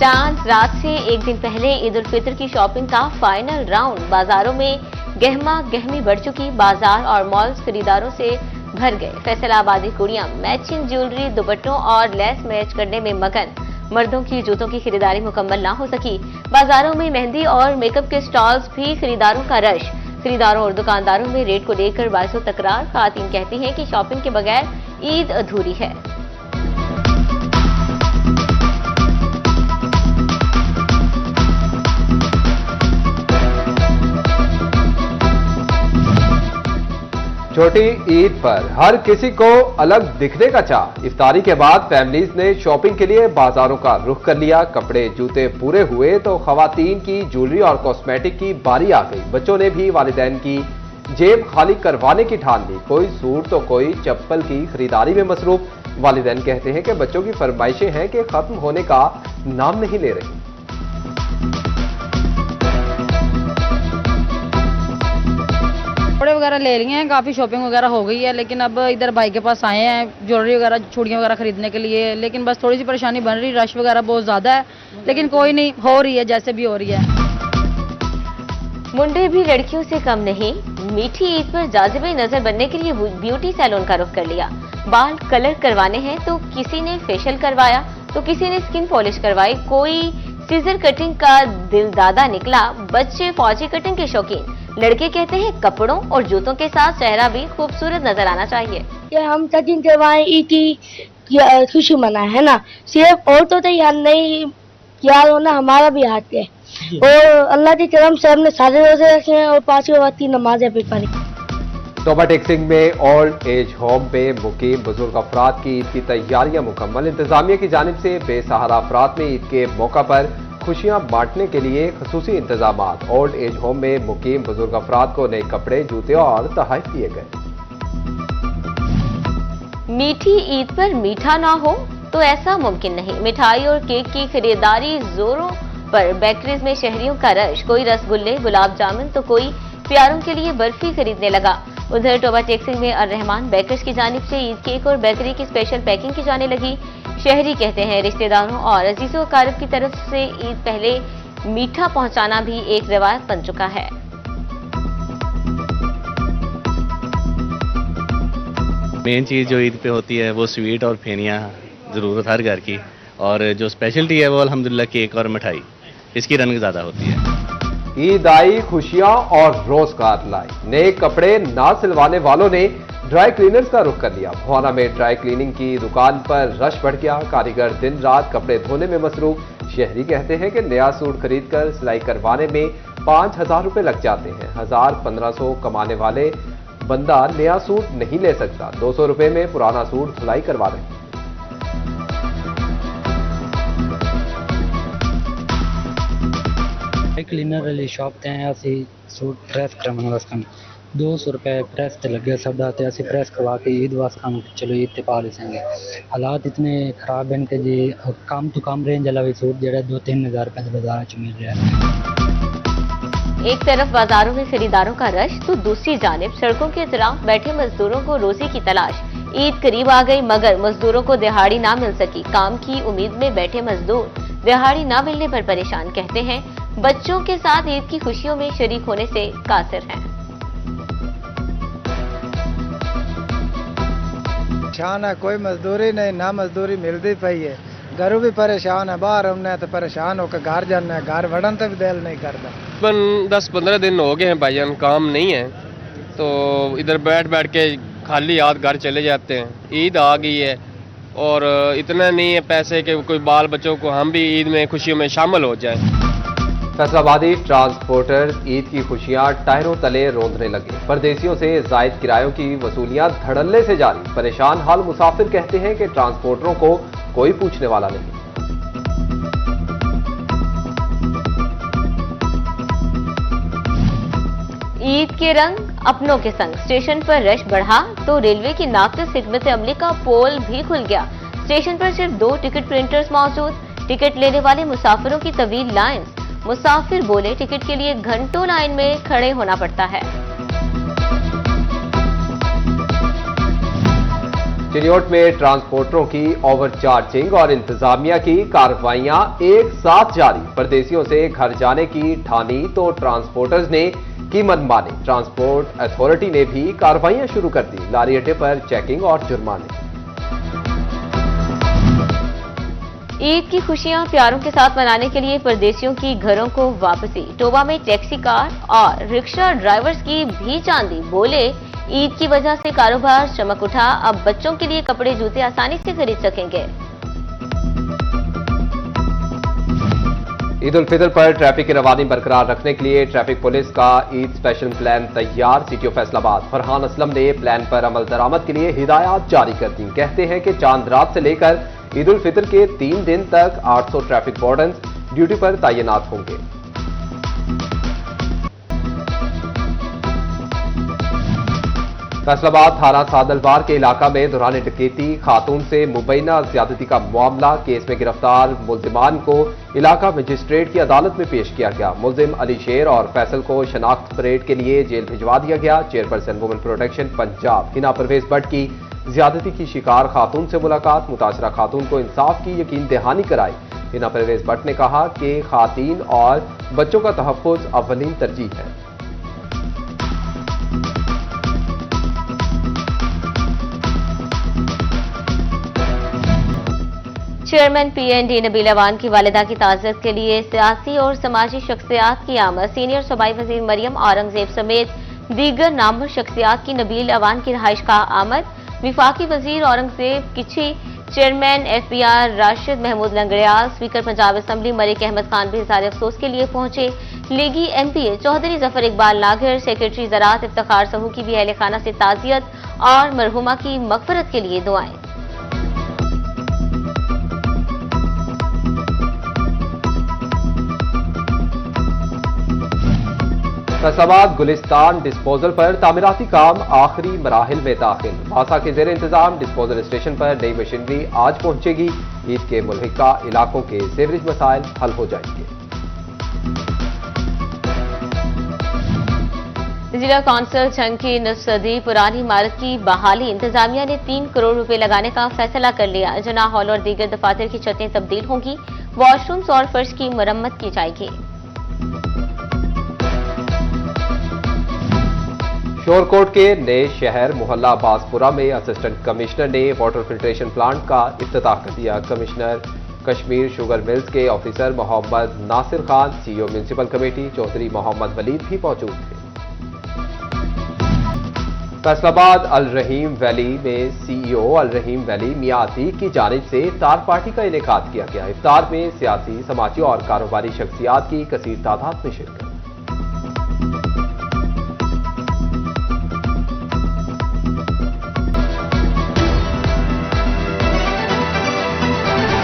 चांद रात से एक दिन पहले ईद उल फितर की शॉपिंग का फाइनल राउंड। बाजारों में गहमा गहमी बढ़ चुकी, बाजार और मॉल्स खरीदारों से भर गए। फैसलाबादी कुड़ियां मैचिंग ज्वेलरी, दुपट्टों और लेस मैच करने में मगन। मर्दों की जूतों की खरीदारी मुकम्मल ना हो सकी। बाजारों में मेहंदी और मेकअप के स्टॉल्स भी खरीदारों का रश। खरीदारों और दुकानदारों में रेट को लेकर बाइसों तकरार। खातून कहती हैं कि शॉपिंग के बगैर ईद अधूरी है। छोटी ईद पर हर किसी को अलग दिखने का चाह। इफ्तारी के बाद फैमिलीज ने शॉपिंग के लिए बाजारों का रुख कर लिया। कपड़े जूते पूरे हुए तो खवातीन की ज्वेलरी और कॉस्मेटिक की बारी आ गई। बच्चों ने भी वालिदैन की जेब खाली करवाने की ठान ली। कोई सूट तो कोई चप्पल की खरीदारी में मसरूफ। वालिदैन कहते हैं कि बच्चों की फरमाइशें हैं कि खत्म होने का नाम नहीं ले रही। कपड़े वगैरह ले लिए हैं, काफ़ी शॉपिंग वगैरह हो गई है, लेकिन अब इधर भाई के पास आए हैं ज्वेलरी वगैरह, चूड़ियाँ वगैरह खरीदने के लिए। लेकिन बस थोड़ी सी परेशानी बन रही, रश वगैरह बहुत ज़्यादा है, लेकिन कोई नहीं, हो रही है जैसे भी हो रही है। मुंडे भी लड़कियों से कम नहीं। मीठी ईद पर जाज़िबे नजर बनने के लिए ब्यूटी सैलून का रुख कर लिया। बाल कलर करवाने हैं तो किसी ने फेशियल करवाया तो किसी ने स्किन पॉलिश करवाई। कोई सीजर कटिंग का दिलदादा निकला। बच्चे फौजी कटिंग के शौकीन। लड़के कहते हैं कपड़ों और जूतों के साथ चेहरा भी खूबसूरत नजर आना चाहिए। कि हम कटिंग करवाएं, ईद की खुशी मनाए, है ना। सिर्फ और तो तैयार नहीं, यार होना हमारा भी हाथ है। और अल्लाह की करम से हमने सारे रोजे रखे हैं और 5 वक्त की नमाजें भी पढ़ी। टोबा टेक्सिंग में ओल्ड एज होम पे मुकीम बुजुर्ग अफराद की ईद की तैयारियां मुकम्मल। इंतजामिया की जानिब से बेसहारा अफराद में ईद के मौका पर खुशियां बांटने के लिए खसूसी इंतजाम। ओल्ड एज होम में मुकीम बुजुर्ग अफराद को नए कपड़े, जूते और तोहफे दिए गए। मीठी ईद पर मीठा ना हो तो ऐसा मुमकिन नहीं। मिठाई और केक की खरीदारी जोरों पर। बेकरीज में शहरियों का रश। कोई रसगुल्ले, गुलाब जामुन तो कोई प्यारों के लिए बर्फी खरीदने लगा। उधर टोबा टेक्सिंग में अर्रहमान बेकर्स की जानिब से ईद केक और बेकरी की स्पेशल पैकिंग की जाने लगी। शहरी कहते हैं रिश्तेदारों और अजीजों अकारिब की तरफ से ईद पहले मीठा पहुंचाना भी एक रिवायत बन चुका है। मेन चीज़ जो ईद पे होती है वो स्वीट और फेनियाँ ज़रूरत हर घर की, और जो स्पेशलिटी है वो अल्हम्दुलिल्लाह केक और मिठाई, इसकी रंग ज़्यादा होती है। ईद आई, खुशियां और रोजगार लाई। नए कपड़े ना सिलवाने वालों ने ड्राई क्लीनर्स का रुख कर लिया। भवाना में ड्राई क्लीनिंग की दुकान पर रश बढ़ गया। कारीगर दिन रात कपड़े धोने में मसरूफ। शहरी कहते हैं कि नया सूट खरीदकर सिलाई करवाने में 5,000 रुपए लग जाते हैं। 1,000-1,500 कमाने वाले बंदा नया सूट नहीं ले सकता। 200 रुपए में पुराना सूट धुलाई करवा रहे हैं। क्लीनर वाली शॉप ते हैं, असी सूट प्रेस करवाने वास्ते 200 रुपए प्रेस ते लगे साडा, ते असी प्रेस करवा के ईद वास्ते चलो ईद ते पा लेंगे। हालात इतने खराब हैं कि जी कम तो कम रेंज वाला भी सूट जो 2-3 हज़ार रुपए बाजार च मिल रहा है। एक तरफ बाजारों में खरीदारों का रश तो दूसरी जानिब सड़कों के इतराफ बैठे मजदूरों को रोजी की तलाश। ईद करीब आ गई मगर मजदूरों को दिहाड़ी ना मिल सकी। काम की उम्मीद में बैठे मजदूर दिहाड़ी ना मिलने पर परेशान। कहते हैं बच्चों के साथ ईद की खुशियों में शरीक होने से कासिर हैं। परेशान है, कोई मजदूरी नहीं, ना मजदूरी मिलती पई है। घरों भी परेशान है, बाहर हमने तो परेशान होकर घर जाना है, घर वड़न तक दिल नहीं करता। 10-15 दिन हो गए हैं भाईजान, काम नहीं है तो इधर बैठ बैठ के खाली हाथ घर चले जाते हैं। ईद आ गई है और इतना नहीं है पैसे कि कोई बाल बच्चों को हम भी ईद में खुशियों में शामिल हो जाए। फैसलाबादी ट्रांसपोर्टर्स ईद की खुशियां टायरों तले रोंदने लगे। परदेसियों से जायद किरायों की वसूलियां धड़ल्ले से जारी। परेशान हाल मुसाफिर कहते हैं कि ट्रांसपोर्टरों को कोई पूछने वाला नहीं। ईद के रंग अपनों के संग। स्टेशन पर रश बढ़ा तो रेलवे की नाक़िस हिकमत अमली का पोल भी खुल गया। स्टेशन पर सिर्फ 2 टिकट प्रिंटर्स मौजूद। टिकट लेने वाले मुसाफिरों की तवील लाइन्स। मुसाफिर बोले टिकट के लिए घंटों लाइन में खड़े होना पड़ता है। चिन्योट में ट्रांसपोर्टरों की ओवरचार्जिंग और इंतजामिया की कार्रवाइयां एक साथ जारी। परदेशियों से घर जाने की ठानी तो ट्रांसपोर्टर्स ने की मनमानी। ट्रांसपोर्ट अथॉरिटी ने भी कार्रवाइयां शुरू कर दी। लारी अड्डे पर चेकिंग और जुर्माने। ईद की खुशियां प्यारों के साथ मनाने के लिए परदेशियों की घरों को वापसी। टोबा में टैक्सी कार और रिक्शा ड्राइवर्स की भी चांदी। बोले, ईद की वजह से कारोबार चमक उठा। अब बच्चों के लिए कपड़े जूते आसानी से खरीद सकेंगे। ईद उल फितर पर ट्रैफिक की रवानी बरकरार रखने के लिए ट्रैफिक पुलिस का ईद स्पेशल प्लान तैयार। सीटीओ फैसलाबाद फरहान असलम ने प्लान पर अमल दरामद के लिए हिदायत जारी कर दी। कहते हैं कि चांद रात से लेकर ईद उल फितर के 3 दिन तक 800 ट्रैफिक वार्डन्स ड्यूटी पर तैनात होंगे। फैसलाबाद थाना सादलवार के इलाका में दौरान डकैती खातून से मुबैना ज्यादती का मामला। केस में गिरफ्तार मुल्जिमान को इलाका मजिस्ट्रेट की अदालत में पेश किया गया। मुल्जिम अली शेर और फैसल को शनाख्त परेड के लिए जेल भिजवा दिया गया। Chairperson women protection Punjab Hina Parvez Bhatt की ज्यादती की शिकार खातून से मुलाकात। मुतासरा खातून को इंसाफ की यकीन दहानी कराई। हिना परवेज भट्ट ने कहा कि खातीन और बच्चों का तहफ्फुज अव्वलीन तरजीह है। चेयरमैन पीएनडी नबील अवान की वालिदा की ताज़ियत के लिए सियासी और समाजी शख्सियात की आमद। सीनियर सूबाई वजीर मरियम औरंगजेब समेत दीगर नामवर शख्सियात की नबील अवान की रहाइश का आमद। विफाकी वजीर Aurangzeb Kichi, chairman FBR Rashid Mahmood Langrial, speaker Punjab assembly Malik Ahmad Khan भी इज़हार अफसोस के लिए पहुंचे। लीगी एमपीए चौधरी जफर इकबाल नागर, सेक्रेटरी ज़राअत इफ्तिखार सहू की भी अहले खाना से ताज़ियत और मरहुमा की मगफरत के लिए दुआएं। फैसलाबाद गुलिस्तान डिस्पोजल पर तामीराती काम आखिरी मराहिल में दाखिल। भासा के जेर इंतजाम डिस्पोजल स्टेशन पर नई मशीनरी आज पहुंचेगी। ईद के मुल्हिका इलाकों के सीवरेज मसाइल हल हो जाएंगे। जिला कौंसिल छंग की निस्फ सदी पुरानी इमारत की बहाली। इंतजामिया ने 3 करोड़ रुपए लगाने का फैसला कर लिया। जना हॉल और दीगर दफातर की छतें तब्दील होंगी। वॉशरूम्स और फर्श की मरम्मत की जाएगी। शोरकोट के नए शहर मोहल्ला अब्बासपुरा में असिस्टेंट कमिश्नर ने वाटर फिल्ट्रेशन प्लांट का इफ्तिताह कर दिया। कमिश्नर कश्मीर शुगर मिल्स के officer Mohammad Nasir Khan, CEO municipal committee Chaudhry Mohammad Walid भी मौजूद थे। फैसलाबाद अल रहीम वैली में सीईओ अल रहीम वैली मियां अतीक की जानिब से इफ्तार पार्टी का इनेकाद किया गया। इफ्तार में सियासी, समाजी और कारोबारी शख्सियात की कसीर तादाद में शिरकत।